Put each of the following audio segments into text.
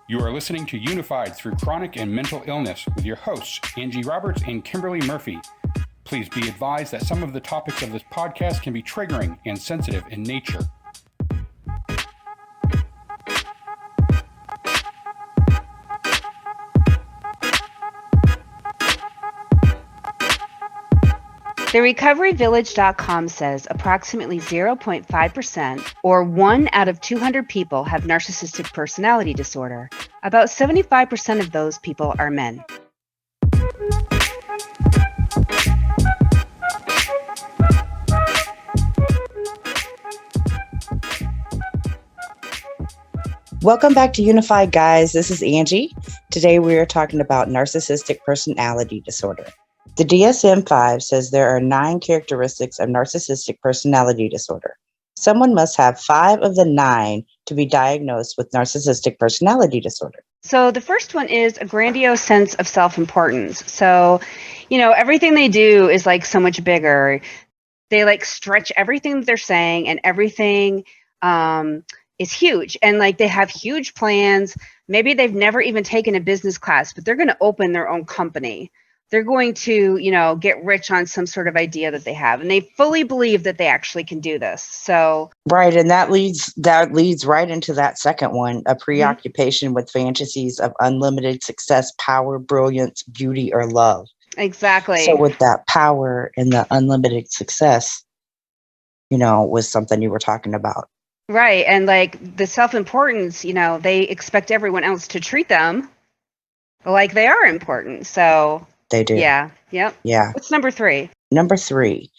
You are listening to Unified Through Chronic and Mental Illness with your hosts, Angie Roberts and Kimberly Murphy. Please be advised that some of the topics of this podcast can be triggering and sensitive in nature. TheRecoveryVillage.com says approximately 0.5% or 1 out of 200 people have narcissistic personality disorder. About 75% of those people are men. Welcome back to Unified, guys. This is Angie. Today we are talking about narcissistic personality disorder. The DSM-5 says there are 9 characteristics of narcissistic personality disorder. Someone must have 5 of the 9 to be diagnosed with narcissistic personality disorder. So the first one is a grandiose sense of self-importance. So, everything they do is like so much bigger. They like stretch everything that they're saying, and everything is huge. And like they have huge plans. Maybe they've never even taken a business class, but they're going to open their own company. They're going to, get rich on some sort of idea that they have. And they fully believe that they actually can do this. So right. And that leads right into that second one, a preoccupation with fantasies of unlimited success, power, brilliance, beauty, or love. Exactly. So with that power and the unlimited success, was something you were talking about. Right. And like the self-importance, they expect everyone else to treat them like they are important. So they do. Yeah. Yep. Yeah. What's number 3? Number 3,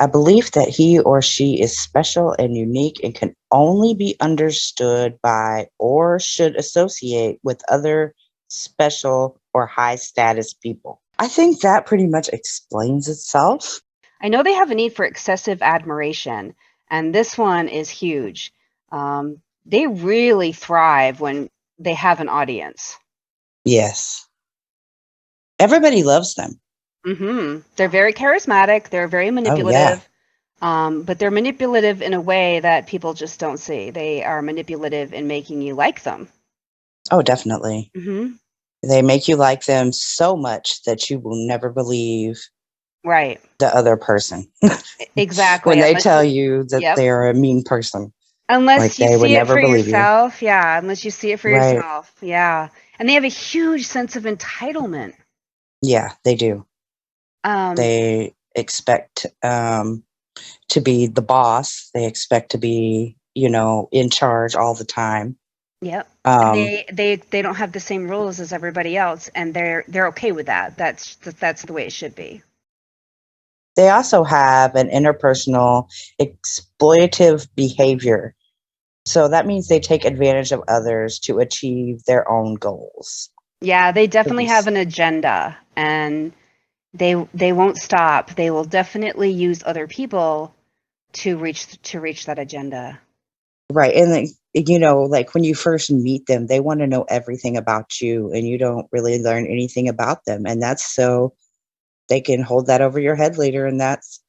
a belief that he or she is special and unique and can only be understood by or should associate with other special or high status people. I think that pretty much explains itself. I know they have a need for excessive admiration, and this one is huge. They really thrive when they have an audience. Yes. Everybody loves them. Mm-hmm. They're very charismatic. They're very manipulative. Oh, yeah. But they're manipulative in a way that people just don't see. They are manipulative in making you like them. Oh, definitely. Mm-hmm. They make you like them so much that you will never believe right. the other person. Exactly. When they tell you that they're a mean person. Unless you see it for yourself. You. Yeah. Unless you see it for yourself. Yeah. And they have a huge sense of entitlement. Yeah, they do. They expect to be the boss. They expect to be, in charge all the time. Yep. They don't have the same rules as everybody else, and they're okay with that. That's the way it should be. They also have an interpersonal exploitative behavior. So that means they take advantage of others to achieve their own goals. Yeah, they definitely have an agenda, and they won't stop. They will definitely use other people to reach that agenda. Right. And like when you first meet them, they want to know everything about you, and you don't really learn anything about them. And that's so they can hold that over your head later. And that's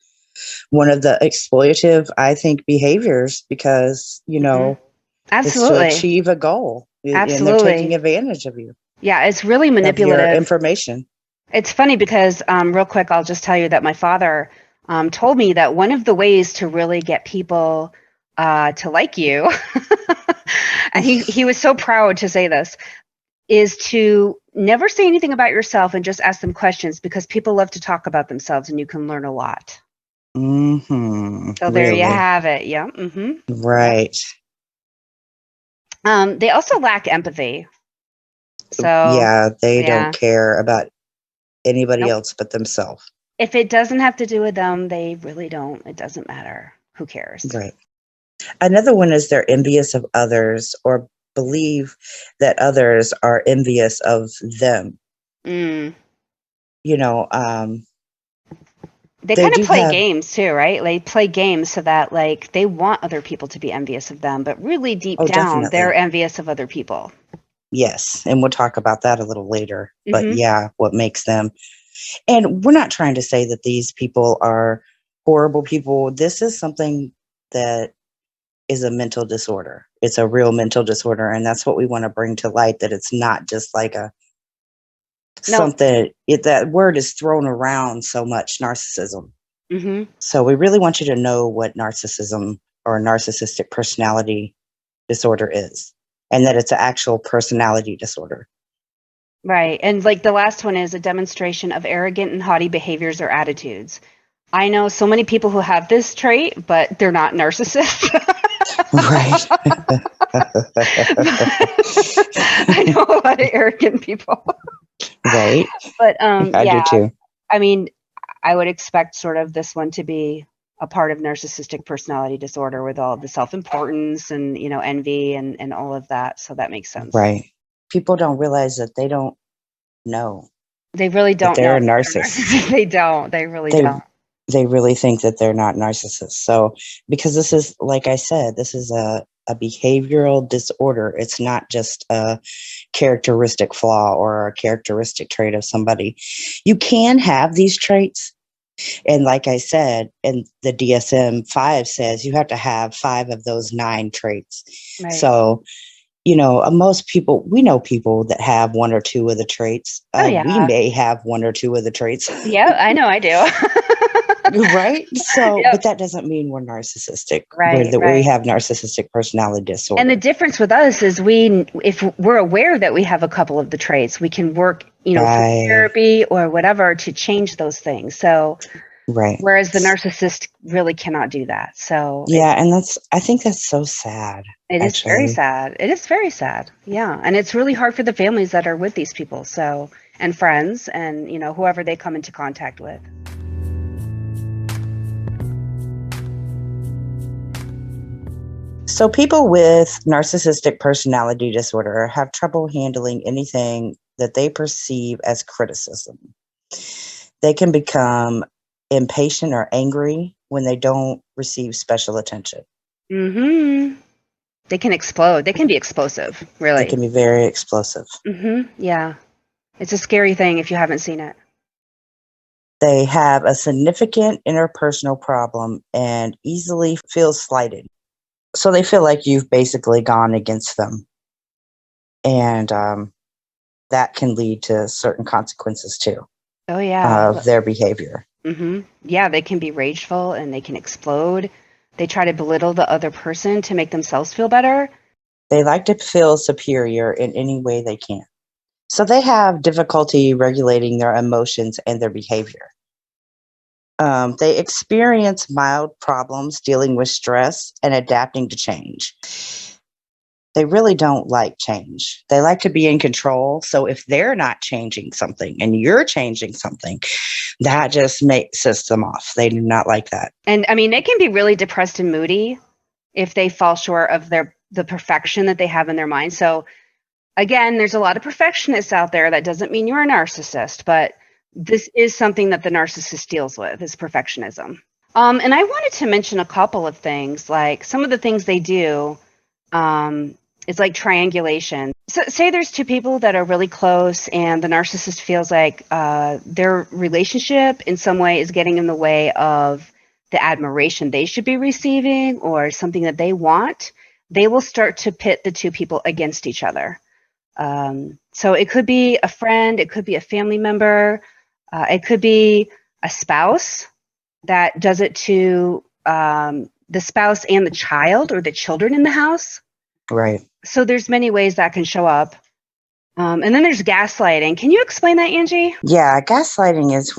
one of the exploitative, I think, behaviors because, Absolutely. It's to achieve a goal. Absolutely. And they're taking advantage of you. Yeah, it's really manipulative. Of your information. It's funny because, real quick, I'll just tell you that my father told me that one of the ways to really get people to like you, and he was so proud to say this, is to never say anything about yourself and just ask them questions, because people love to talk about themselves and you can learn a lot. Mm-hmm. So there you have it. Yeah. Mm-hmm. Right. They also lack empathy. So yeah, they don't care about anybody else but themselves. If it doesn't have to do with them, they really don't. It doesn't matter. Who cares? Right. Another one is they're envious of others or believe that others are envious of them. Mm. They kind of play games too, right? They play games so that like they want other people to be envious of them, but really deep down, definitely. They're envious of other people. Yes. And we'll talk about that a little later. But what makes them. And we're not trying to say that these people are horrible people. This is something that is a mental disorder. it's a real mental disorder. And that's what we want to bring to light, that it's not just like No. that word is thrown around so much, narcissism. Mm-hmm. So we really want you to know what narcissism or narcissistic personality disorder is, and that it's an actual personality disorder. Right. And like the last one is a demonstration of arrogant and haughty behaviors or attitudes. I know so many people who have this trait, but they're not narcissists. Right. I know a lot of arrogant people. Right. But I yeah, do too. I mean, I would expect sort of this one to be a part of narcissistic personality disorder with all the self-importance and, envy and all of that. So that makes sense. Right. People don't realize that they don't know They really that don't they're know a that they're narcissist. narcissists. They don't. They really They don't. they really think that they're not narcissists. So because this is, like I said, this is a behavioral disorder. It's not just a characteristic flaw or a characteristic trait of somebody. You can have these traits. And like I said, and the DSM-5 says you have to have 5 of those 9 traits. Right. So, most people, we know people that have 1 or 2 of the traits. Yeah. We may have 1 or 2 of the traits. Yeah, I know I do. Right? So, Yep. but that doesn't mean we're narcissistic. Right, We right. have narcissistic personality disorder. And the difference with us is if we're aware that we have a couple of the traits, we can work, through Right. therapy or whatever to change those things. So, Right. whereas the narcissist really cannot do that. So Yeah, and I think that's so sad. it is very actually. sad. It is very sad. Yeah. And it's really hard for the families that are with these people. So, and friends and, whoever they come into contact with. So people with narcissistic personality disorder have trouble handling anything that they perceive as criticism. They can become impatient or angry when they don't receive special attention. Mm-hmm. They can explode. They can be explosive, really. They can be very explosive. Mm-hmm. Yeah. It's a scary thing if you haven't seen it. They have a significant interpersonal problem and easily feel slighted. So they feel like you've basically gone against them. And that can lead to certain consequences too. Oh, yeah. Of their behavior. Mm-hmm. Yeah, they can be rageful and they can explode. They try to belittle the other person to make themselves feel better. They like to feel superior in any way they can. So they have difficulty regulating their emotions and their behavior. They experience mild problems dealing with stress and adapting to change. They really don't like change. They like to be in control. So if they're not changing something and you're changing something, that just sets them off. They do not like that. And I mean, they can be really depressed and moody if they fall short of the perfection that they have in their mind. So again, there's a lot of perfectionists out there. That doesn't mean you're a narcissist, but this is something that the narcissist deals with, is perfectionism. And I wanted to mention a couple of things, like some of the things they do is like triangulation. So say there's 2 people that are really close and the narcissist feels like their relationship in some way is getting in the way of the admiration they should be receiving or something that they want. They will start to pit the 2 people against each other. So it could be a friend, it could be a family member, it could be a spouse that does it to the spouse and the child or the children in the house. Right. So there's many ways that can show up. And then there's gaslighting. Can you explain that, Angie? Yeah, gaslighting is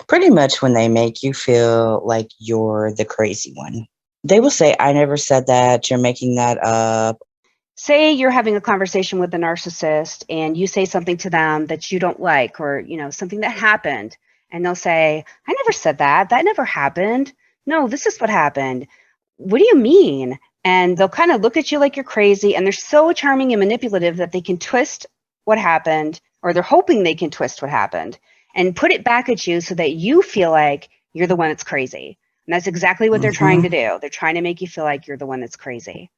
pretty much when they make you feel like you're the crazy one. They will say, I never said that, you're making that up. Say you're having a conversation with a narcissist and you say something to them that you don't like or, something that happened. And they'll say, I never said that. That never happened. No, this is what happened. What do you mean? And they'll kind of look at you like you're crazy. And they're so charming and manipulative that they can twist what happened, or they're hoping they can twist what happened and put it back at you so that you feel like you're the one that's crazy. And that's exactly what they're trying to do. They're trying to make you feel like you're the one that's crazy.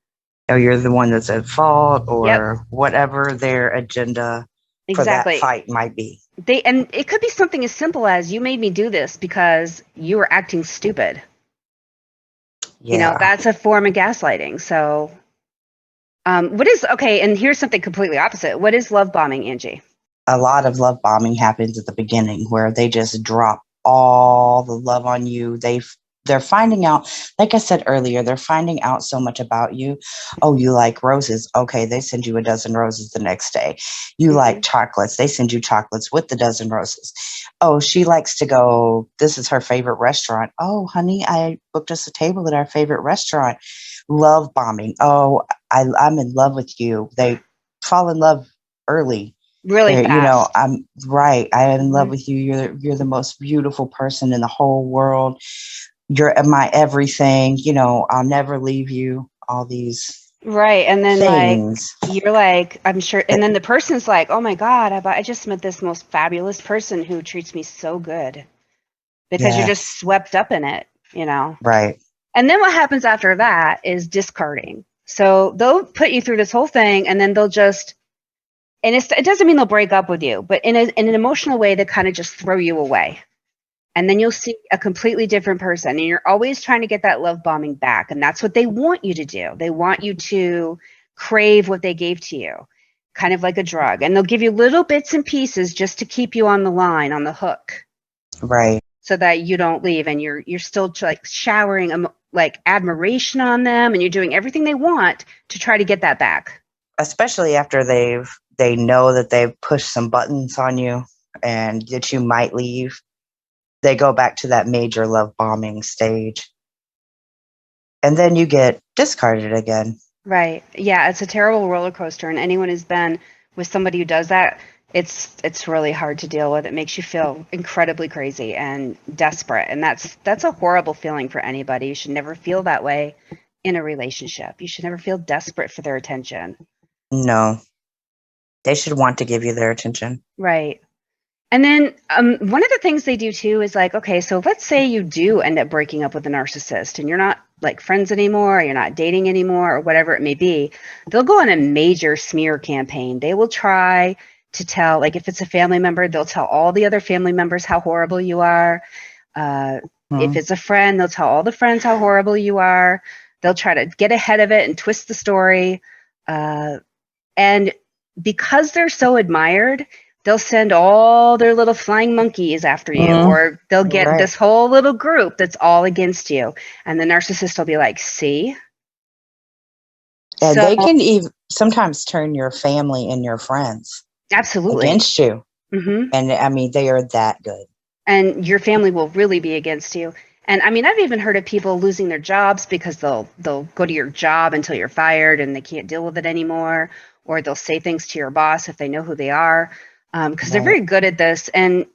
Or you're the one that's at fault, or whatever their agenda for that fight might be. And it could be something as simple as, you made me do this because you were acting stupid. Yeah. That's a form of gaslighting. So, okay, and here's something completely opposite. What is love bombing, Angie? A lot of love bombing happens at the beginning where they just drop all the love on you. They're finding out, like I said earlier, they're finding out so much about you. Oh, you like roses. Okay, they send you a dozen roses the next day. You like chocolates. They send you chocolates with the dozen roses. Oh, she likes to go, this is her favorite restaurant. Oh, honey, I booked us a table at our favorite restaurant. Love bombing. Oh, I'm in love with you. They fall in love early. Really fast. I'm right. I am in love with you. You're the most beautiful person in the whole world. You're my everything. I'll never leave you. All these Right. And then things. you're like, I'm sure. And then the person's like, oh my God, I just met this most fabulous person who treats me so good, because you're just Yes. swept up in it, Right. And then what happens after that is discarding. So they'll put you through this whole thing, and then they'll just, and it doesn't mean they'll break up with you, but in an emotional way, they kind of just throw you away. And then you'll see a completely different person, and you're always trying to get that love bombing back. And that's what they want you to do. They want you to crave what they gave to you, kind of like a drug. And they'll give you little bits and pieces just to keep you on the line, on the hook, Right. so that you don't leave. And you're still like showering like admiration on them, and you're doing everything they want to try to get that back. Especially after they know that they've pushed some buttons on you and that you might leave. They go back to that major love bombing stage. And then you get discarded again. Right. Yeah, it's a terrible roller coaster. And anyone who's been with somebody who does that, it's really hard to deal with. It makes you feel incredibly crazy and desperate. And that's a horrible feeling for anybody. You should never feel that way in a relationship. You should never feel desperate for their attention. No. They should want to give you their attention. Right. And then one of the things they do too is like, okay, so let's say you do end up breaking up with a narcissist and you're not like friends anymore, or you're not dating anymore, or whatever it may be. They'll go on a major smear campaign. They will try to tell, like if it's a family member, they'll tell all the other family members how horrible you are. If it's a friend, they'll tell all the friends how horrible you are. They'll try to get ahead of it and twist the story. And because they're so admired, they'll send all their little flying monkeys after you, or they'll get this whole little group that's all against you. And the narcissist will be like, see? And they can even sometimes turn your family and your friends against you. And I mean, they are that good. And your family will really be against you. And I mean, I've even heard of people losing their jobs because they'll go to your job until you're fired and they can't deal with it anymore. Or they'll say things to your boss if they know who they are, because they're very good at this. And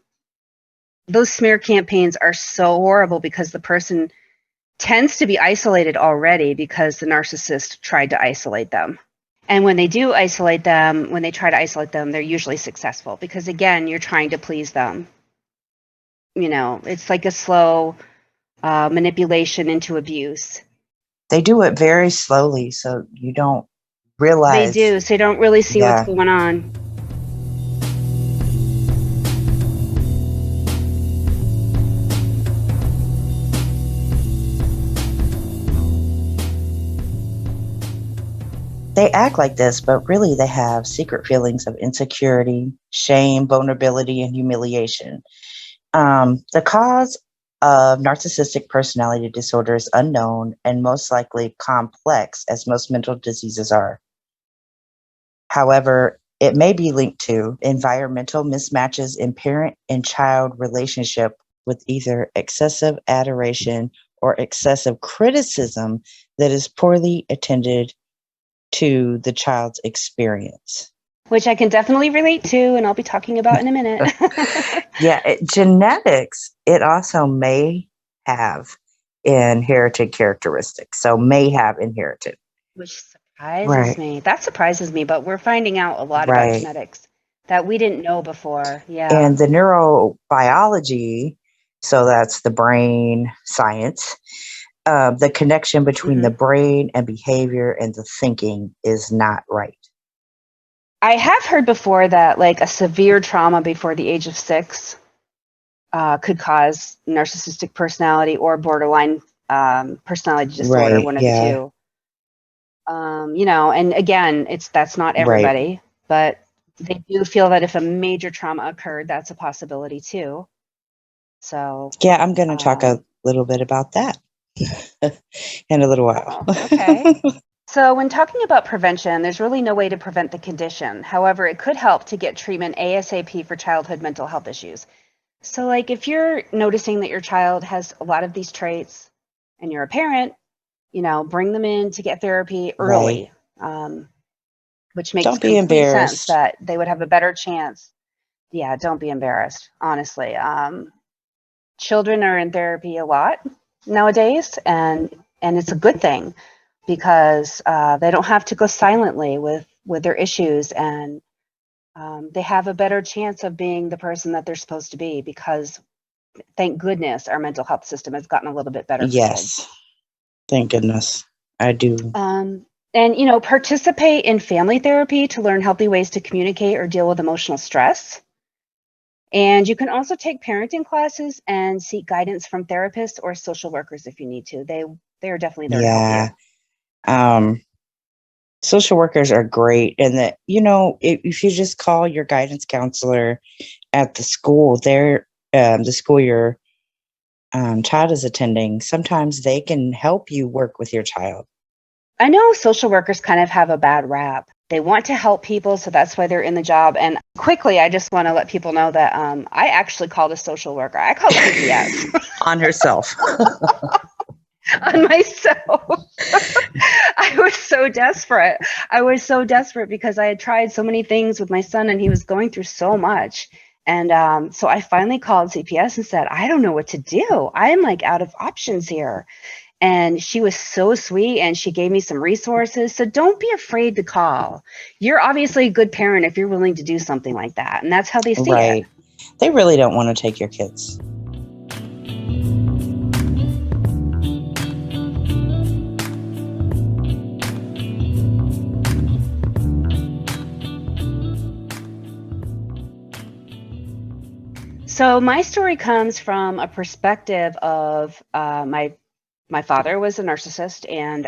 those smear campaigns are so horrible because the person tends to be isolated already because the narcissist tried to isolate them. And when they do isolate them, when they try to isolate them, they're usually successful because, again, you're trying to please them. It's like a slow manipulation into abuse. They do it very slowly, so you don't realize. They do, so you don't really see what's going on. They act like this, but really they have secret feelings of insecurity, shame, vulnerability, and humiliation. The cause of narcissistic personality disorder is unknown and most likely complex, as most mental diseases are. However, it may be linked to environmental mismatches in parent and child relationship with either excessive adoration or excessive criticism that is poorly attended to the child's experience. Which I can definitely relate to, and I'll be talking about in a minute. Genetics, it also may have inherited characteristics. So may have inherited. Which surprises me. That surprises me, but we're finding out a lot about genetics that we didn't know before. Yeah. And the neurobiology, so that's the brain science, the connection between the brain and behavior and the thinking is not right. I have heard before that like a severe trauma before the age of 6 could cause narcissistic personality or borderline personality disorder, Right. one of the Yeah. two. And again, that's not Right. everybody, but they do feel that if a major trauma occurred, that's a possibility too. So, Yeah, I'm going to talk a little bit about that in a little while. okay. So when talking about prevention, there's really no way to prevent the condition. However, it could help to get treatment ASAP for childhood mental health issues. So like if you're noticing that your child has a lot of these traits and you're a parent, bring them in to get therapy early, which makes Don't be complete sense embarrassed. that they would have a better chance. Yeah, don't be embarrassed, honestly. Children are in therapy a lot nowadays, and it's a good thing because they don't have to go silently with their issues, and they have a better chance of being the person that they're supposed to be because thank goodness our mental health system has gotten a little bit better for kids. Yes. Thank goodness. I do. And participate in family therapy to learn healthy ways to communicate or deal with emotional stress. And you can also take parenting classes and seek guidance from therapists or social workers if you need to. They are definitely there to help you. Social workers are great, and that if you just call your guidance counselor at the school, the school your child is attending, sometimes they can help you work with your child. I know social workers kind of have a bad rap. They want to help people, so that's why they're in the job. And quickly, I just want to let people know that I actually called a social worker. I called CPS. On herself. On myself. I was so desperate. Because I had tried so many things with my son and he was going through so much. And so I finally called CPS and said, I don't know what to do. I'm like out of options here. And she was so sweet and she gave me some resources. So don't be afraid to call. You're obviously a good parent if you're willing to do something like that. And that's how they see it. They really don't want to take your kids. So my story comes from a perspective of my father was a narcissist, and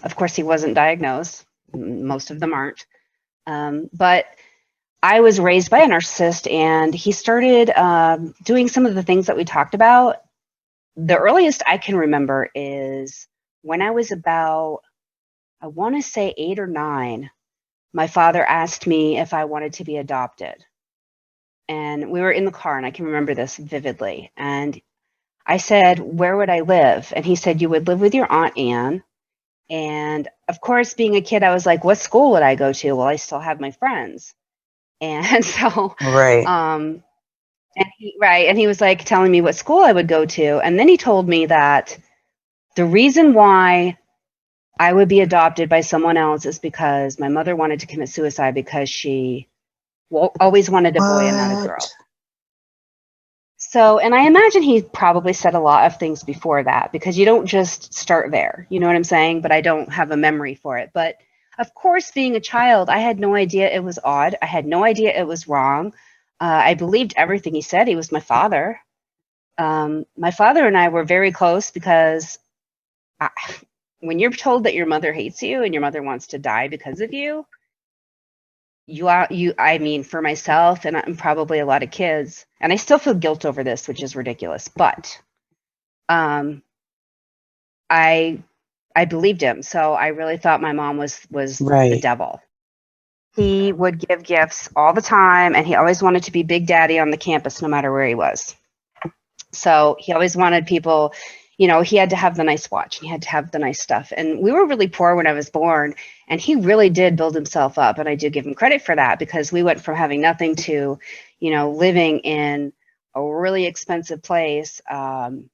of course he wasn't diagnosed. Most of them aren't. But I was raised by a narcissist, and he started doing some of the things that we talked about. The earliest I can remember is when I was about, I want to say 8 or 9, my father asked me if I wanted to be adopted. And we were in the car, and I can remember this vividly. And I said, where would I live? And he said, you would live with your Aunt Anne. And of course, being a kid, I was like, what school would I go to? Well, I still have my friends. And so, and he was like telling me what school I would go to. And then he told me that the reason why I would be adopted by someone else is because my mother wanted to commit suicide because she always wanted a boy and not a girl. So, and I imagine he probably said a lot of things before that because you don't just start there. You know what I'm saying? But I don't have a memory for it. But of course, being a child, I had no idea it was odd. I had no idea it was wrong. I believed everything he said. He was my father. My father and I were very close because when you're told that your mother hates you and your mother wants to die because of you, I mean, for myself and probably a lot of kids, and I still feel guilt over this, which is ridiculous, but I believed him. So I really thought my mom was the devil. He would give gifts all the time, and he always wanted to be Big Daddy on the campus, no matter where he was. So he always wanted people, he had to have the nice watch and he had to have the nice stuff. And we were really poor when I was born, and he really did build himself up. And I do give him credit for that because we went from having nothing to, living in a really expensive place. And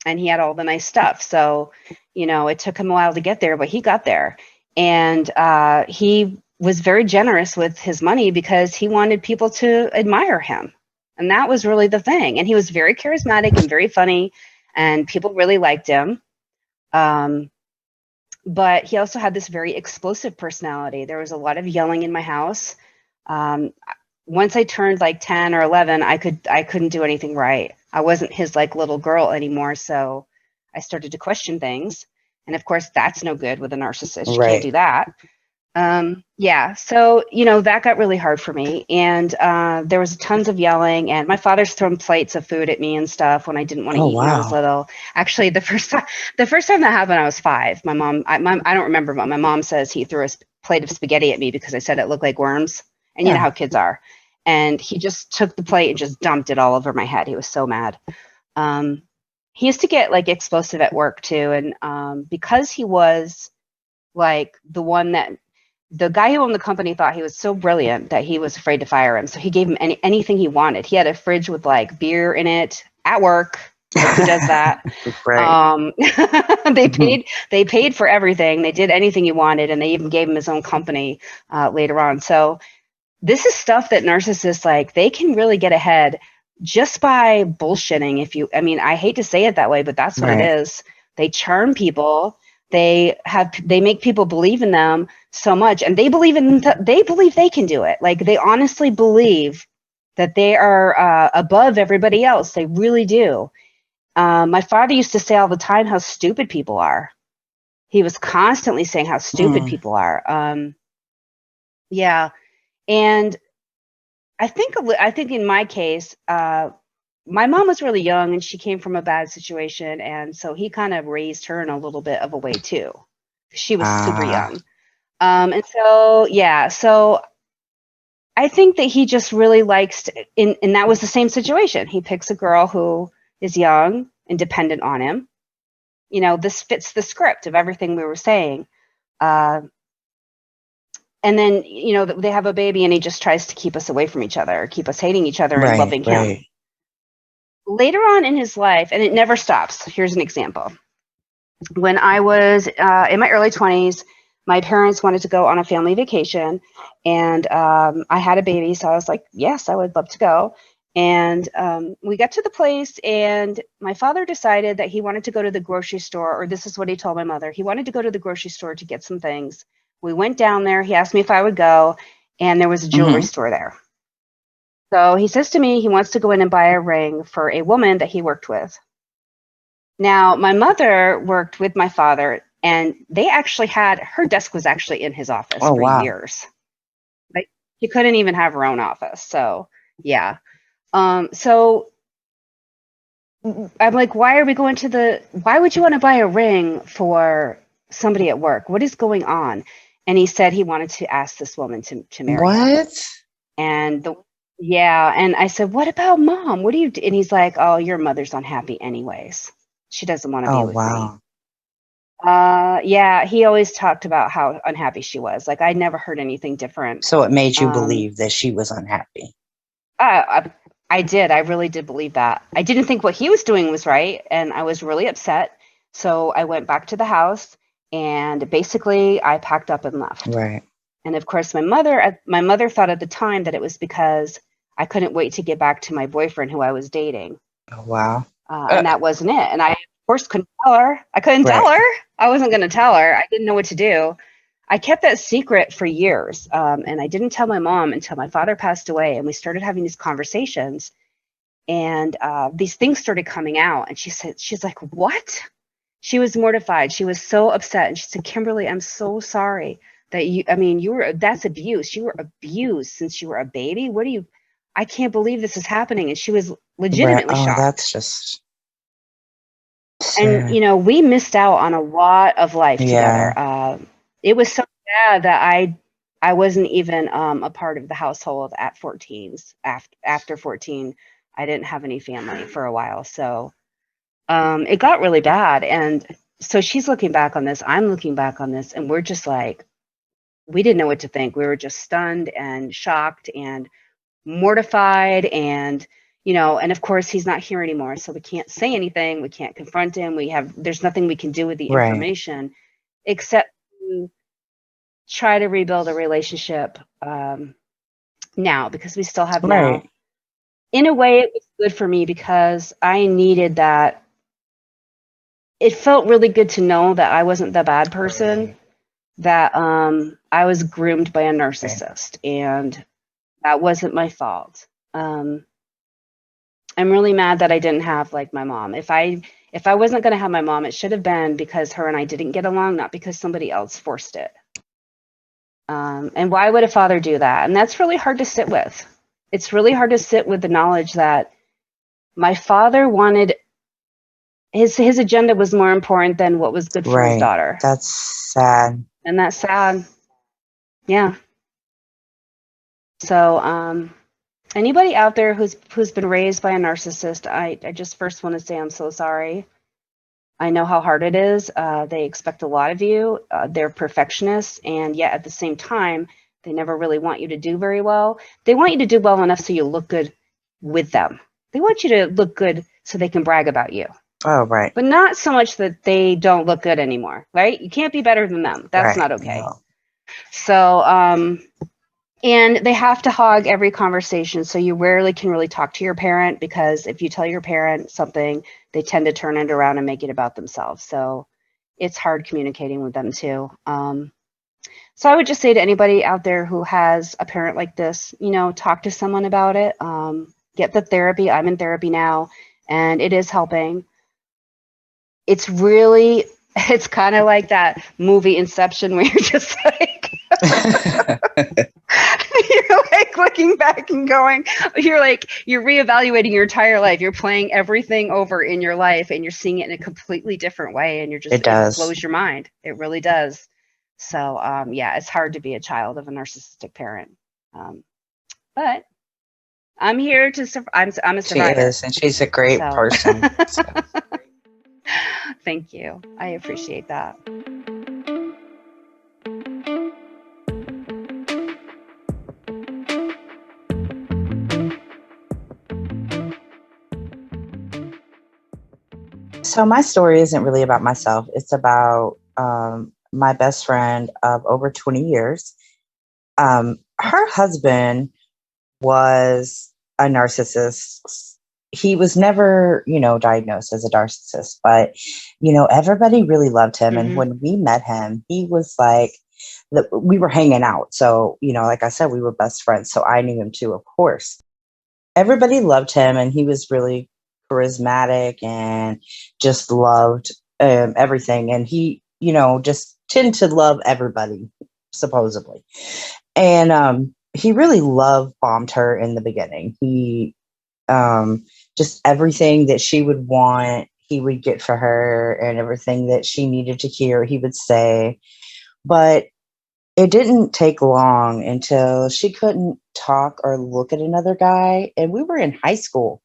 he had all the nice stuff. So, it took him a while to get there, but he got there. And he was very generous with his money because he wanted people to admire him. And that was really the thing. And he was very charismatic and very funny, and people really liked him. But he also had this very explosive personality. There was a lot of yelling in my house. Once I turned like 10 or 11, I couldn't do anything right. I wasn't his like little girl anymore. So I started to question things. And of course, that's no good with a narcissist. You Right. can't do that. Yeah. So, that got really hard for me. And there was tons of yelling, and my father's thrown plates of food at me and stuff when I didn't want to eat when I was little. Actually, the first time that happened, I was 5. I don't remember, but my mom says he threw a plate of spaghetti at me because I said it looked like worms. And you know how kids are. And he just took the plate and just dumped it all over my head. He was so mad. He used to get like explosive at work too. And because he was like the guy who owned the company thought he was so brilliant that he was afraid to fire him. So he gave him anything he wanted. He had a fridge with like beer in it at work. Like, who does that? Right. They paid for everything. They did anything he wanted, and they even gave him his own company later on. So this is stuff that narcissists, like, they can really get ahead just by bullshitting. I hate to say it that way, but that's what it is. They charm people. They make people believe in them so much, and they believe they can do it. Like, they honestly believe that they are above everybody else. They really do. My father used to say all the time how stupid people are. He was constantly saying how stupid people are. Yeah. And I think in my case, my mom was really young and she came from a bad situation. And so he kind of raised her in a little bit of a way too. She was super young. And so, yeah, so I think that he just really likes and that was the same situation. He picks a girl who is young and dependent on him. This fits the script of everything we were saying. And then, they have a baby and he just tries to keep us away from each other, keep us hating each other and loving him. Later on in his life, and it never stops. Here's an example. When I was in my early 20s, my parents wanted to go on a family vacation, and I had a baby. So I was like, yes, I would love to go. And we got to the place, and my father decided that he wanted to go to the grocery store, or this is what he told my mother. He wanted to go to the grocery store to get some things. We went down there. He asked me if I would go, and there was a jewelry store there. So he says to me he wants to go in and buy a ring for a woman that he worked with. Now, my mother worked with my father, and they actually her desk was actually in his office for years. Like, she couldn't even have her own office. So, yeah. So I'm like, why would you want to buy a ring for somebody at work? What is going on? And he said he wanted to ask this woman to marry him. And and I said, what about mom? What do you do? And he's like, oh, your mother's unhappy anyways. She doesn't want to be with me. Yeah, he always talked about how unhappy she was. Like, I never heard anything different. So it made you believe that she was unhappy. I did. I really did believe that. I didn't think what he was doing was right, and I was really upset. So I went back to the house, and basically I packed up and left. Right. And of course, my mother thought at the time that it was because I couldn't wait to get back to my boyfriend who I was dating. Oh, wow. And that wasn't it. And I, of course, couldn't tell her. I couldn't tell her. I wasn't going to tell her. I didn't know what to do. I kept that secret for years. And I didn't tell my mom until my father passed away. And we started having these conversations. And these things started coming out. And she's like, what? She was mortified. She was so upset. And she said, Kimberly, I'm so sorry that that's abuse. You were abused since you were a baby. I can't believe this is happening. And she was legitimately shocked. That's just sad. And, we missed out on a lot of life together. It was so bad that I wasn't even a part of the household at 14. After 14, I didn't have any family for a while. So it got really bad. And so she's looking back on this. I'm looking back on this. And we're just like, we didn't know what to think. We were just stunned and shocked and mortified. And, and of course he's not here anymore. So we can't say anything. We can't confront him. There's nothing we can do with the information except to try to rebuild a relationship now, because we still have now. In a way, it was good for me because I needed that. It felt really good to know that I wasn't the bad person, that I was groomed by a narcissist, and that wasn't my fault. I'm really mad that I didn't have like my mom. If I If I wasn't going to have my mom, it should have been because her and I didn't get along, not because somebody else forced it. And why would a father do that? And that's really hard to sit with. It's really hard to sit with the knowledge that my father wanted his agenda was more important than what was good for his daughter. That's sad. And that's sad. Yeah. So anybody out there who's been raised by a narcissist, I just first want to say I'm so sorry. I know how hard it is. They expect a lot of you. They're perfectionists, and yet at the same time, they never really want you to do very well. They want you to do well enough so you look good with them. They want you to look good so they can brag about you. Oh, right. But not so much that they don't look good anymore, right? You can't be better than them. That's not okay. No. So, and they have to hog every conversation. So you rarely can really talk to your parent, because if you tell your parent something, they tend to turn it around and make it about themselves. So it's hard communicating with them too. So I would just say to anybody out there who has a parent like this, talk to someone about it. Get the therapy. I'm in therapy now, and it is helping. It's kind of like that movie Inception, where you're just like, you're like looking back and going, you're reevaluating your entire life. You're playing everything over in your life, and you're seeing it in a completely different way. And it blows your mind. It really does. So, yeah, it's hard to be a child of a narcissistic parent. But I'm here to I'm a survivor. She is, and she's a great person. So. Thank you. I appreciate that. So my story isn't really about myself. It's about my best friend of over 20 years. Her husband was a narcissist. He was never, diagnosed as a narcissist, but, everybody really loved him. Mm-hmm. And when we met him, he was like, we were hanging out. So, like I said, we were best friends. So I knew him too, of course. Everybody loved him, and he was really charismatic and just loved everything. And he, just tended to love everybody, supposedly. And he really love bombed her in the beginning. He just everything that she would want, he would get for her, and everything that she needed to hear, he would say. But it didn't take long until she couldn't talk or look at another guy. And we were in high school.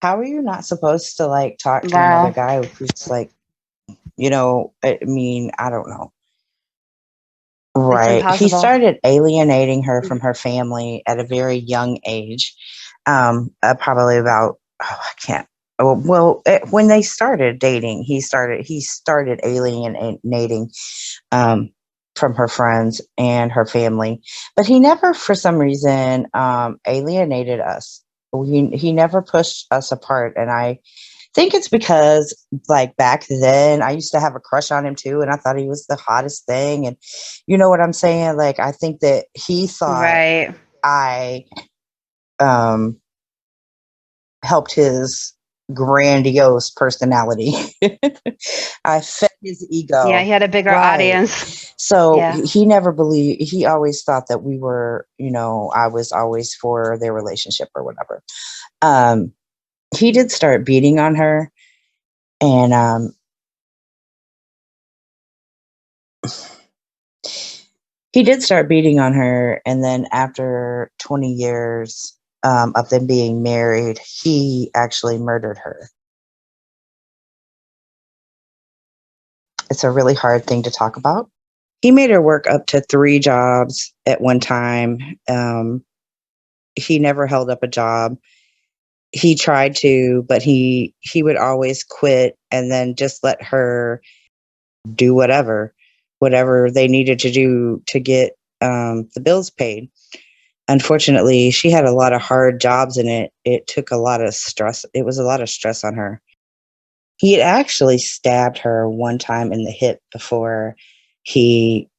How are you not supposed to talk to another guy who's I don't know. Right. He started alienating her from her family at a very young age. Probably about, when they started dating, he started alienating from her friends and her family, but he never, for some reason, alienated us. He never pushed us apart. And I think it's because back then I used to have a crush on him too. And I thought he was the hottest thing. And you know what I'm saying? I think that he thought I, helped his grandiose personality. I fed his ego. Yeah, he had a bigger audience. So he never believed, he always thought that we were, I was always for their relationship or whatever. He did start beating on her, and and then after 20 years of them being married, he actually murdered her. It's a really hard thing to talk about. He made her work up to 3 jobs at one time. He never held up a job. He tried to, but he would always quit and then just let her do whatever they needed to do to get the bills paid. Unfortunately, she had a lot of hard jobs, and it took a lot of stress. It was a lot of stress on her. He had actually stabbed her one time in the hip before he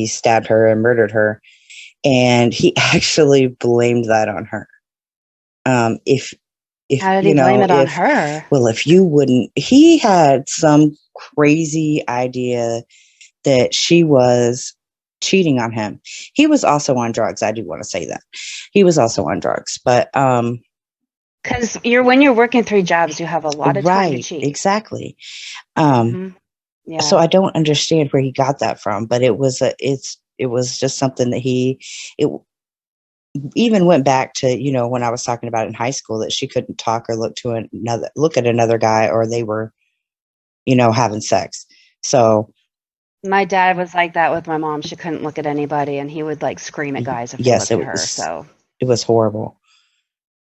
stabbed her and murdered her. And he actually blamed that on her. If if How did you he blame know, it on her? well, if you wouldn't, he had some crazy idea that she was cheating on him. He was also on drugs. I do want to say that he was also on drugs, but Because when you're working 3 jobs, you have a lot of time to right, cheat. exactly. Hmm. Yeah. So I don't understand where he got that from, but it was it was just something that it even went back to, when I was talking about in high school that she couldn't talk or look at another guy, or they were, having sex. So My dad was like that with my mom. She couldn't look at anybody, and he would like scream at guys if they yes, looked at her. So it was horrible.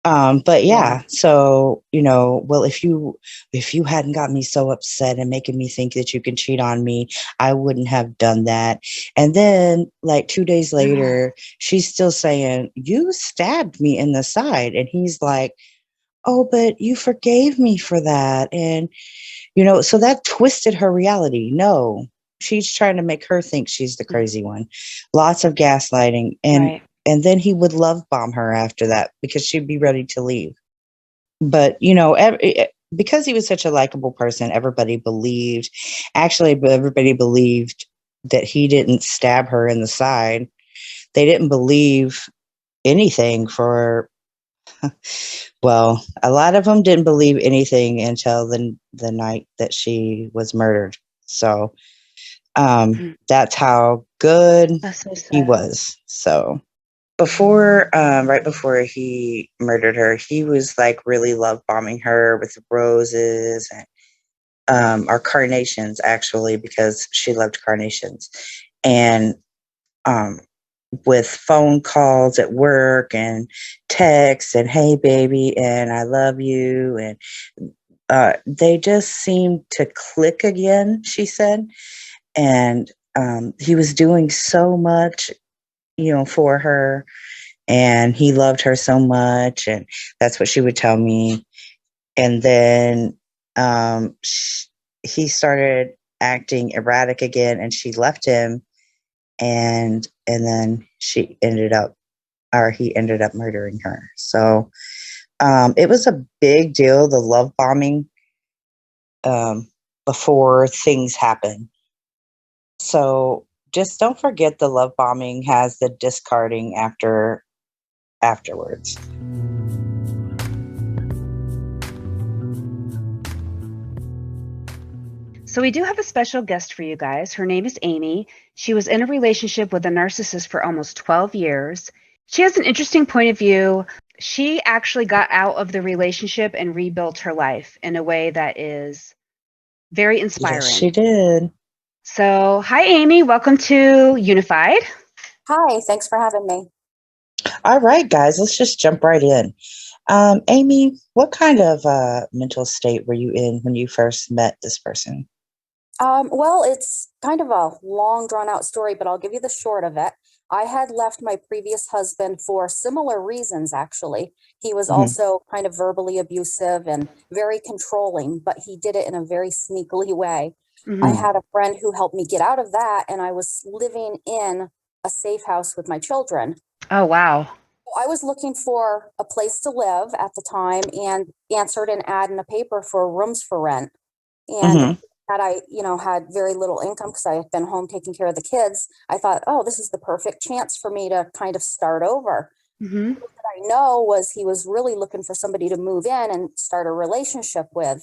But yeah, so, well, if you hadn't got me so upset and making me think that you can cheat on me, I wouldn't have done that. And then like 2 days later, she's still saying, you stabbed me in the side. And he's like, oh, but you forgave me for that. And, so that twisted her reality. No, she's trying to make her think she's the crazy one. Lots of gaslighting. right. And then he would love bomb her after that because she'd be ready to leave. But, because he was such a likable person, everybody believed that he didn't stab her in the side. They didn't believe anything well, a lot of them didn't believe anything until the night that she was murdered. So that's how good That's so he sad. was. So right before he murdered her, he was like really love bombing her with roses and or carnations, actually, because she loved carnations, and with phone calls at work and texts and hey baby and I love you, and they just seemed to click again, she said. And he was doing so much, for her, and he loved her so much, and that's what she would tell me. And then he started acting erratic again, and she left him, and then he ended up murdering her. So it was a big deal, the love bombing, before things happen. So just don't forget the love bombing has the discarding afterwards. So we do have a special guest for you guys. Her name is Amy. She was in a relationship with a narcissist for almost 12 years. She has an interesting point of view. She actually got out of the relationship and rebuilt her life in a way that is very inspiring. Yes, she did. So, hi, Amy. Welcome to Unified. Hi, thanks for having me. All right, guys, let's just jump right in. Amy, what kind of mental state were you in when you first met this person? Well, it's kind of a long, drawn out story, but I'll give you the short of it. I had left my previous husband for similar reasons, actually. He was also kind of verbally abusive and very controlling, but he did it in a very sneakily way. Mhm. I had a friend who helped me get out of that, and I was living in a safe house with my children. Oh, wow. I was looking for a place to live at the time and answered an ad in a paper for rooms for rent. And that I, had very little income because I had been home taking care of the kids. I thought, oh, this is the perfect chance for me to kind of start over. Mhm. What I know was he was really looking for somebody to move in and start a relationship with.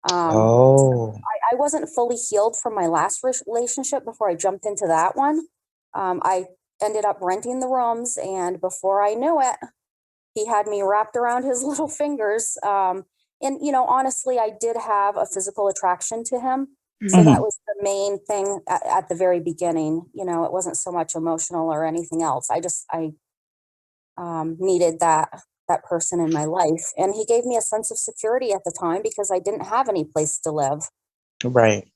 I wasn't fully healed from my last relationship before I jumped into that one. I ended up renting the rooms, and before I knew it, he had me wrapped around his little fingers. And, honestly, I did have a physical attraction to him. So that was the main thing at the very beginning. It wasn't so much emotional or anything else. I needed that person in my life. And he gave me a sense of security at the time because I didn't have any place to live. Right.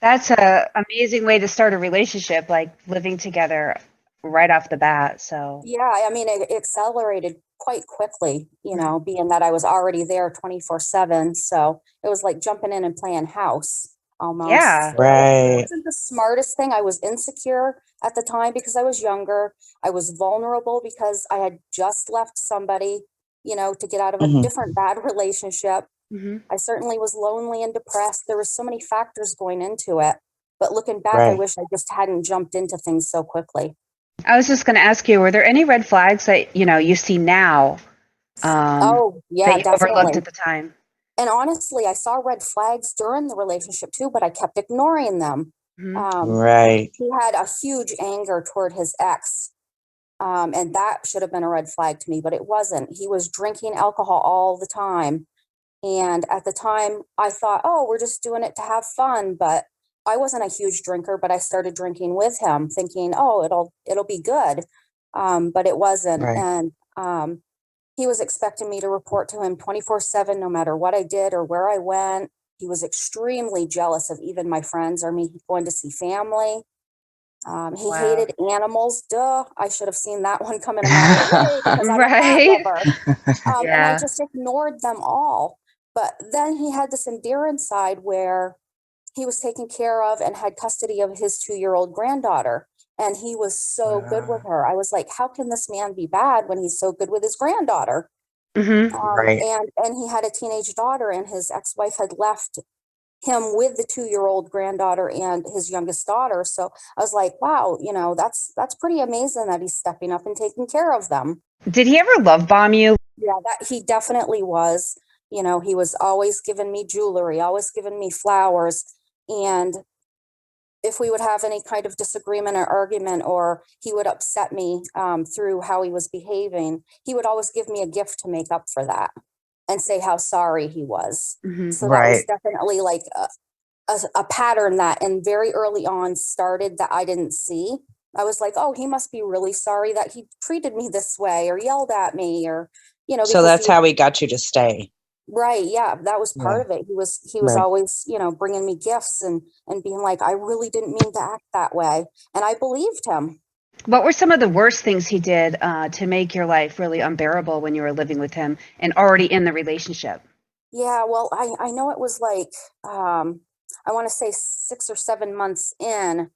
That's a amazing way to start a relationship, like living together right off the bat. So Yeah, I mean, it accelerated quite quickly, being that I was already there 24/7. So it was like jumping in and playing house almost. Yeah. So Right. it wasn't the smartest thing. I was insecure at the time because I was younger. I was vulnerable because I had just left somebody to get out of a Mhm. different bad relationship. Hmm. I certainly was lonely and depressed. There was so many factors going into it. But looking back, I Right. wish I just hadn't jumped into things so quickly. I was just going to ask you, were there any red flags that, you see now, Oh, that yeah, you overlooked definitely. at the time? And honestly, I saw red flags during the relationship too, but I kept ignoring them. Hmm. Right. He had a huge anger toward his ex. And that should have been a red flag to me, but it wasn't. He was drinking alcohol all the time. And at the time, I thought, oh, we're just doing it to have fun. But I wasn't a huge drinker, but I started drinking with him, thinking, oh, it'll be good. But it wasn't. Right. And he was expecting me to report to him 24/7, no matter what I did or where I went. He was extremely jealous of even my friends or me going to see family. He Wow. hated animals. Duh, I should have seen that one coming a mile away because I'm a cat Right. lover. And I Yeah. just ignored them all. But then he had this endurance side where he was taken care of and had custody of his 2-year-old granddaughter. And he was so good with her. I was like, how can this man be bad when he's so good with his granddaughter? Hmm. Right. And he had a teenage daughter, and his ex-wife had left him with the 2-year-old granddaughter and his youngest daughter. So I was like, wow, that's pretty amazing that he's stepping up and taking care of them. Did he ever love bomb you? Yeah, that he definitely was. He was always giving me jewelry, always giving me flowers. And if we would have any kind of disagreement or argument, or he would upset me through how he was behaving, he would always give me a gift to make up for that and say how sorry he was. Hmm. So that was Right. definitely like a pattern that, and very early on, started that I didn't see. I was like, oh, he must be really sorry that he treated me this way or yelled at me, or So because that's how we got you to stay. right, yeah, that was part Yeah. of it. He was Right. always, bringing me gifts and being like, I really didn't mean to act that way, and I believed him. What were some of the worst things he did to make your life really unbearable when you were living with him and already in the relationship? Yeah, well, I know it was like I want to say 6 or 7 months in,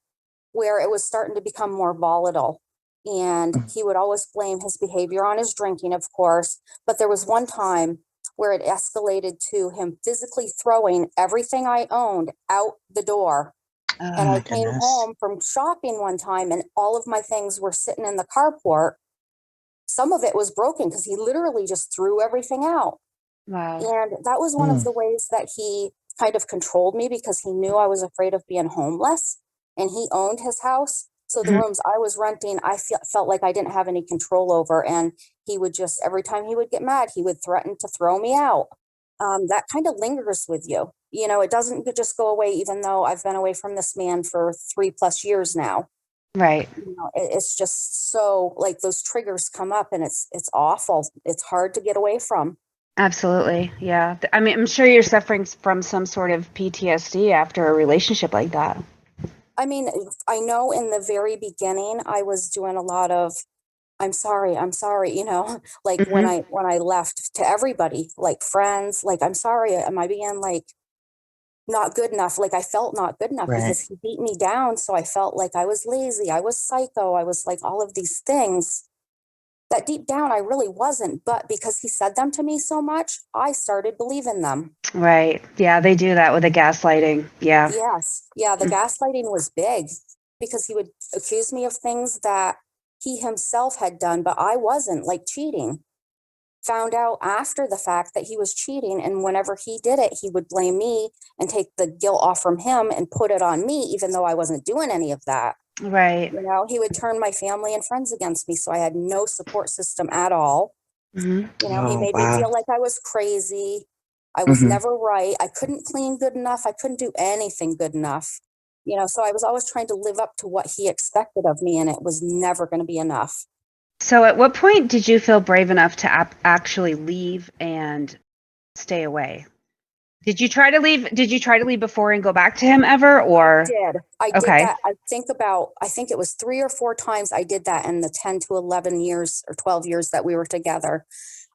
where it was starting to become more volatile. And Mm. he would always blame his behavior on his drinking, of course. But there was one time where it escalated to him physically throwing everything I owned out the door. Oh And I my came goodness. home from shopping one time, and all of my things were sitting in the carport. Some of it was broken because he literally just threw everything out. Wow. And that was one of Mm. the ways that he kind of controlled me, because he knew I was afraid of being homeless, and he owned his house. So the Mhm. rooms I was renting, I felt like I didn't have any control over. And he would just, every time he would get mad, he would threaten to throw me out. That kind of lingers with you. It doesn't just go away, even though I've been away from this man for 3+ years now. Right. It's just so, like, those triggers come up, and it's awful. It's hard to get away from. Absolutely. Yeah. I mean, I'm sure you're suffering from some sort of PTSD after a relationship like that. I mean, I know in the very beginning I was doing a lot of I'm sorry, like when Hmm. I left, to everybody, like friends, like, I'm sorry, am I being like not good enough? Like, I felt not good enough Right. because he beat me down, so I felt like I was lazy, I was psycho, I was like all of these things that deep down I really wasn't, but because he said them to me so much, I started believing them. Right. Yeah, they do that with the gaslighting. Yeah. Yes. Yeah, the Mm. gaslighting was big, because he would accuse me of things that he himself had done, but I wasn't, like cheating. Found out after the fact that he was cheating, and whenever he did it, he would blame me and take the guilt off from him and put it on me, even though I wasn't doing any of that. Right. He would turn my family and friends against me, so I had no support system at all. Hmm. He Oh made me wow. feel like I was crazy. I was Hmm. never right. I couldn't clean good enough. I couldn't do anything good enough. So I was always trying to live up to what he expected of me, and it was never going to be enough. So, at what point did you feel brave enough to actually leave and stay away? Did you try to leave? Did you try to leave before and go back to him ever? Or I did okay. that. I think it was 3 or 4 times I did that in the 10 to 11 years or 12 years that we were together.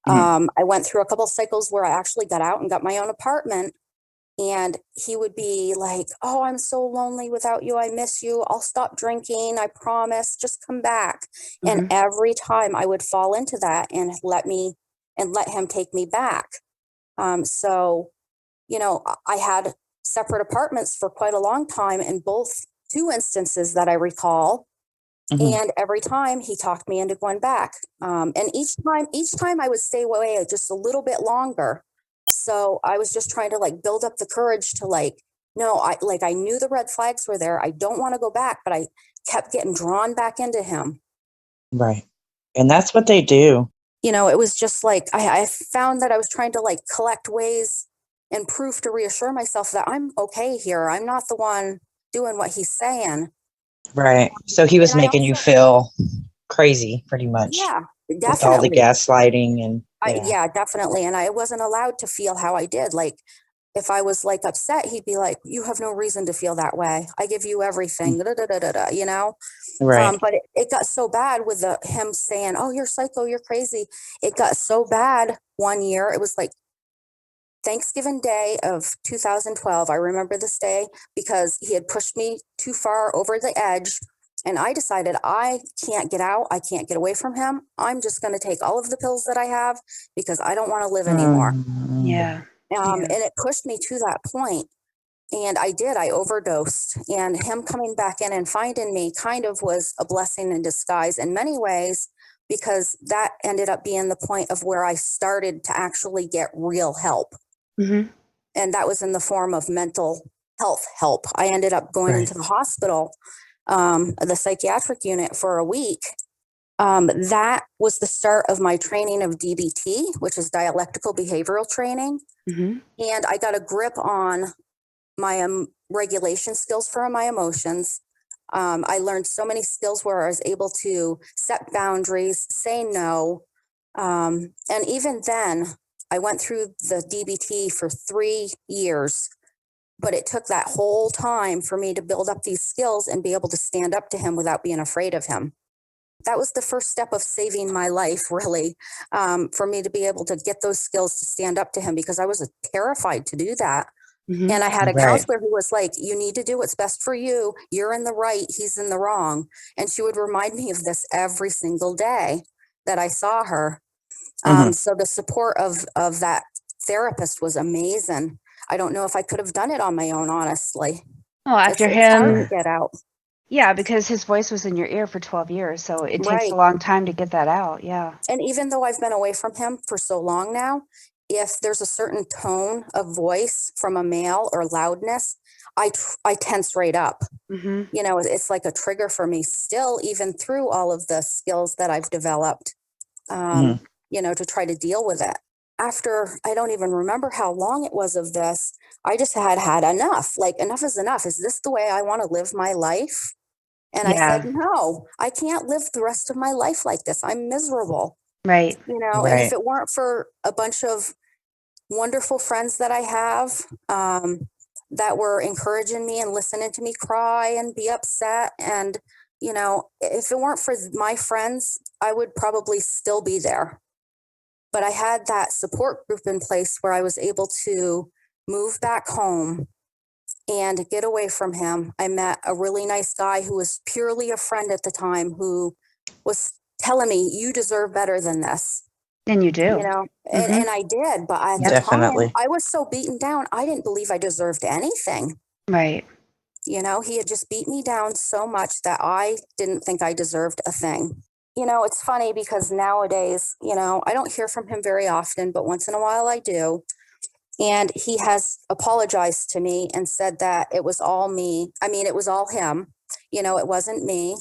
Hmm. I went through a couple of cycles where I actually got out and got my own apartment. And he would be like, oh, I'm so lonely without you. I miss you. I'll stop drinking. I promise. Just come back. And Hmm. every time I would fall into that and let me and let him take me back. So, you know, I had separate apartments for quite a long time in both 2 instances that I recall. Mhm. And every time he talked me into going back. And each time I would stay away just a little bit longer. So I was just trying to like build up the courage to like, no, I knew the red flags were there. I don't want to go back, but I kept getting drawn back into him. Right. And that's what they do. You know, it was just like, I found that I was trying to like collect ways and proof to reassure myself that I'm okay here. I'm not the one doing what he's saying. Right. So he was And I making you also, feel crazy pretty much yeah, with all the definitely. gaslighting and Yeah, definitely. And I wasn't allowed to feel how I did. Like, if I was like upset, he'd be like, "You have no reason to feel that way. I give you everything." Da, da, da, da, da, you know. Right. But it got so bad with him saying, "Oh, you're psycho, you're crazy." It got so bad one year. It was like Thanksgiving Day of 2012. I remember this day because he had pushed me too far over the edge. And I decided I can't get out. I can't get away from him. I'm just going to take all of the pills that I have because I don't want to live anymore. Yeah. And it pushed me to that point. And I did. I overdosed. And him coming back in and finding me kind of was a blessing in disguise in many ways, because that ended up being the point of where I started to actually get real help. Mm-hmm. And that was in the form of mental health help. I ended up going into the hospital, the psychiatric unit for a week. That was the start of my training of DBT, which is dialectical behavioral training. Mm-hmm. And I got a grip on my regulation skills for my emotions. I learned so many skills where I was able to set boundaries, say no. And even then, I went through the DBT for 3 years, but it took that whole time for me to build up these skills and be able to stand up to him without being afraid of him. That was the first step of saving my life, really, for me to be able to get those skills to stand up to him, because I was terrified to do that. Mm-hmm. And I had a Right. counselor who was like, "You need to do what's best for you. You're in the right. He's in the wrong." And she would remind me of this every single day that I saw her. Mhm. So the support of that therapist was amazing. I don't know if I could have done it on my own, honestly. Well, after It's hard to him, get out. yeah, because his voice was in your ear for 12 years. So it takes a Right. long time to get that out. Yeah. And even though I've been away from him for so long now, if there's a certain tone of voice from a male or loudness, I tense right up. Mm-hmm. You know, it's like a trigger for me still, even through all of the skills that I've developed, Mhm. you know, to try to deal with it. After, I don't even remember how long it was of this, I just had enough. Like, enough is enough. Is this the way I want to live my life? And I said, Yeah. no, I can't live the rest of my life like this. I'm miserable. Right. You know, and if Right. it weren't for a bunch of wonderful friends that I have, that were encouraging me and listening to me cry and be upset, and, you know, if it weren't for my friends, I would probably still be there. But I had that support group in place where I was able to move back home and get away from him. I met a really nice guy who was purely a friend at the time, who was telling me, "You deserve better than this." And you do. You know, Mhm. and I did, but at the time Definitely. I was so beaten down, I didn't believe I deserved anything. Right. You know, he had just beat me down so much that I didn't think I deserved a thing. You know, it's funny because nowadays, you know, I don't hear from him very often, but once in a while I do. And he has apologized to me and said that it was all me. I mean, it was all him. You know, it wasn't me.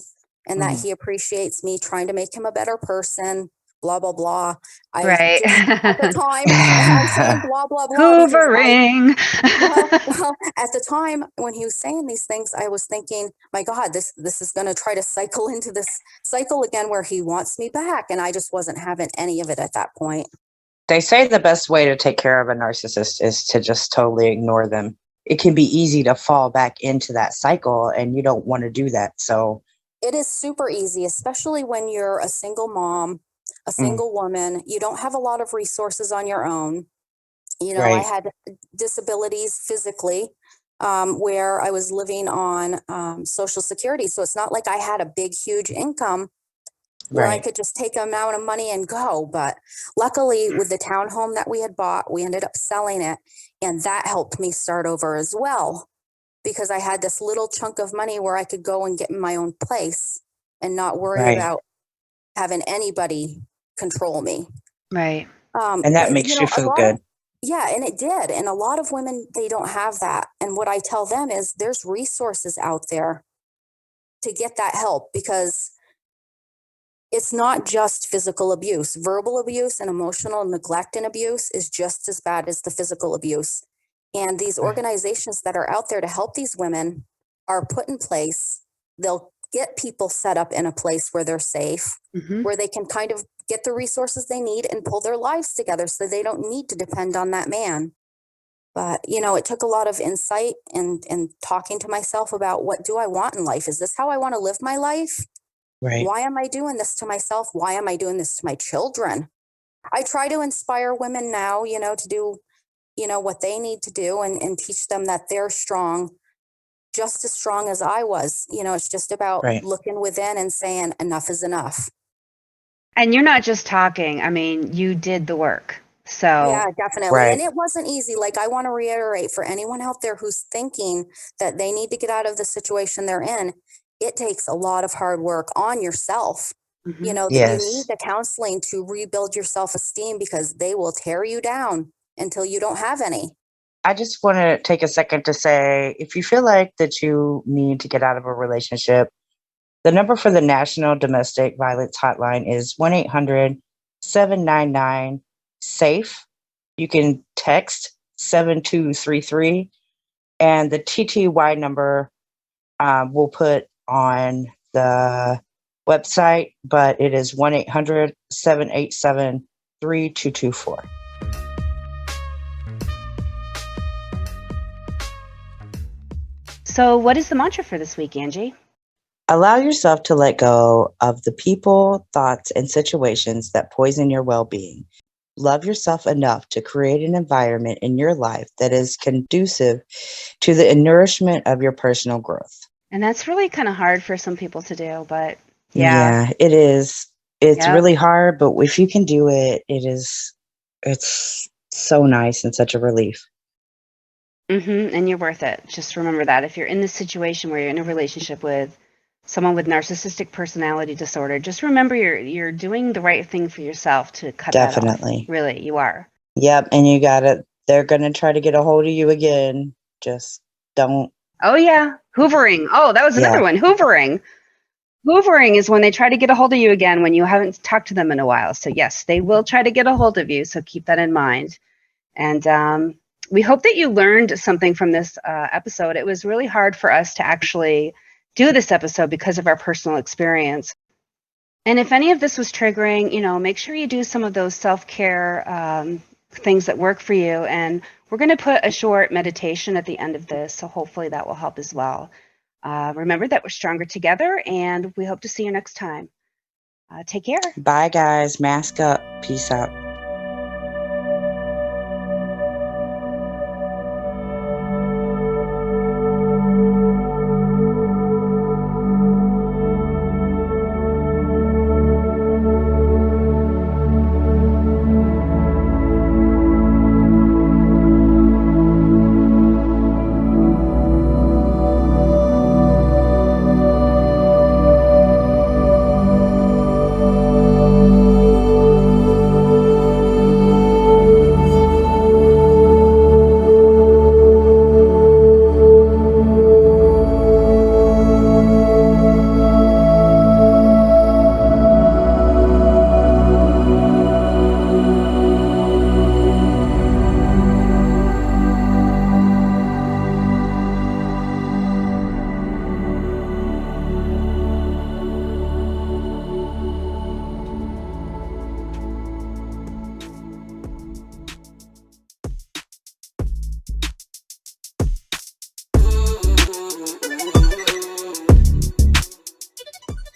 And that Mhm. he appreciates me trying to make him a better person, blah, blah, blah. I Right. just, at the time, and I'm saying blah, blah, blah because Hoovering. well, at the time when he was saying these things, I was thinking, my God, this is going to try to cycle into this cycle again where he wants me back. And I just wasn't having any of it at that point. They say the best way to take care of a narcissist is to just totally ignore them. It can be easy to fall back into that cycle, and you don't want to do that. So, It is super easy, especially when you're a single mom, a single woman. You don't have a lot of resources on your own. You know, I right. had disabilities physically, where I was living on Social Security. So it's not like I had a big, huge income. where I Right. could just take an amount of money and go. But luckily, with the townhome that we had bought, we ended up selling it. And that helped me start over as well, because I had this little chunk of money where I could go and get my own place and not worry Right. about having anybody control me. Right. And that makes you feel good. Yeah, and it did. And a lot of women, they don't have that. And what I tell them is there's resources out there to get that help, because it's not just physical abuse. Verbal abuse and emotional neglect and abuse is just as bad as the physical abuse. And these organizations that are out there to help these women are put in place. They'll get people set up in a place where they're safe, where they can kind of get the resources they need and pull their lives together so they don't need to depend on that man. But, it took a lot of insight and talking to myself about, what do I want in life? Is this how I want to live my life? Right. Why am I doing this to myself? Why am I doing this to my children? I try to inspire women now, to do, what they need to do, and teach them that they're strong, just as strong as I was. It's just about looking within and saying enough is enough. And you're not just talking. I mean, you did the work. So yeah, definitely. Right. And it wasn't easy. Like, I want to reiterate, for anyone out there who's thinking that they need to get out of the situation they're in, it takes a lot of hard work on yourself. Mhm. That you Yes. need the counseling to rebuild your self-esteem, because they will tear you down until you don't have any. I just want to take a second to say, if you feel like that you need to get out of a relationship, the number for the National Domestic Violence Hotline is 1-800-799-SAFE. You can text 7233, and the TTY number we'll put on the website, but it is 1-800-787-3224. So what is the mantra for this week, Angie? Allow yourself to let go of the people, thoughts, and situations that poison your well-being. Love yourself enough to create an environment in your life that is conducive to the nourishment of your personal growth. And that's really kind of hard for some people to do, but Yeah, it is. It's Yep. really hard, but if you can do it, it's so nice and such a relief. And you're worth it. Just remember that. If you're in this situation where you're in a relationship with someone with narcissistic personality disorder, just remember you're doing the right thing for yourself to cut that off. Definitely. Really, you are. Yep, and they're going to try to get a hold of you again. Just don't. Oh, yeah. Hoovering. Oh, that was another one. Hoovering. Hoovering is when they try to get a hold of you again when you haven't talked to them in a while. So, yes, they will try to get a hold of you. So keep that in mind. And we hope that you learned something from this episode. It was really hard for us to actually do this episode because of our personal experience. And if any of this was triggering, make sure you do some of those self-care things that work for you. And we're going to put a short meditation at the end of this. So hopefully that will help as well. Remember that we're stronger together, and we hope to see you next time. Take care. Bye, guys. Mask up. Peace out.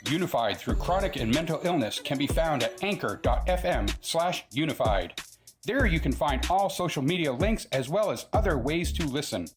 Unified through chronic and mental illness can be found at anchor.fm/unified. There you can find all social media links as well as other ways to listen.